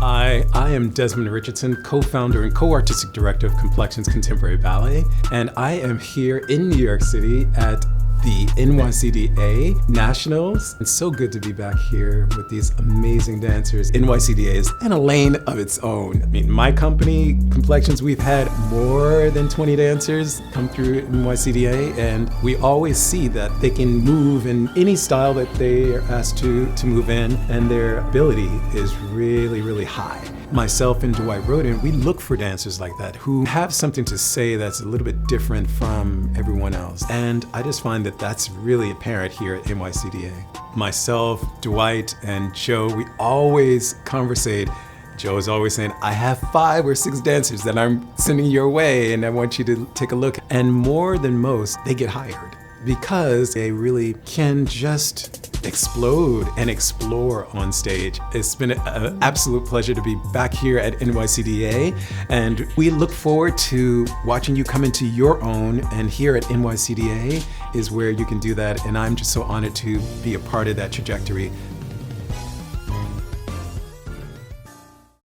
I am Desmond Richardson, co-founder and co-artistic director of Complexions Contemporary Ballet, and I am here in New York City at the NYCDA Nationals. It's so good to be back here with these amazing dancers. NYCDA is in a lane of its own. I mean, my company, Complexions, we've had more than 20 dancers come through NYCDA, and we always see that they can move in any style that they are asked to move in, and their ability is really, really high. Myself and Dwight Roden, we look for dancers like that who have something to say that's a little bit different from everyone else. And I just find that that's really apparent here at NYCDA. Myself, Dwight, and Joe, we always conversate. Joe is always saying, I have 5 or 6 dancers that I'm sending your way and I want you to take a look. And more than most, they get hired because they really can just explode and explore on stage. It's been an absolute pleasure to be back here at NYCDA, and we look forward to watching you come into your own, and here at NYCDA is where you can do that, and I'm just so honored to be a part of that trajectory.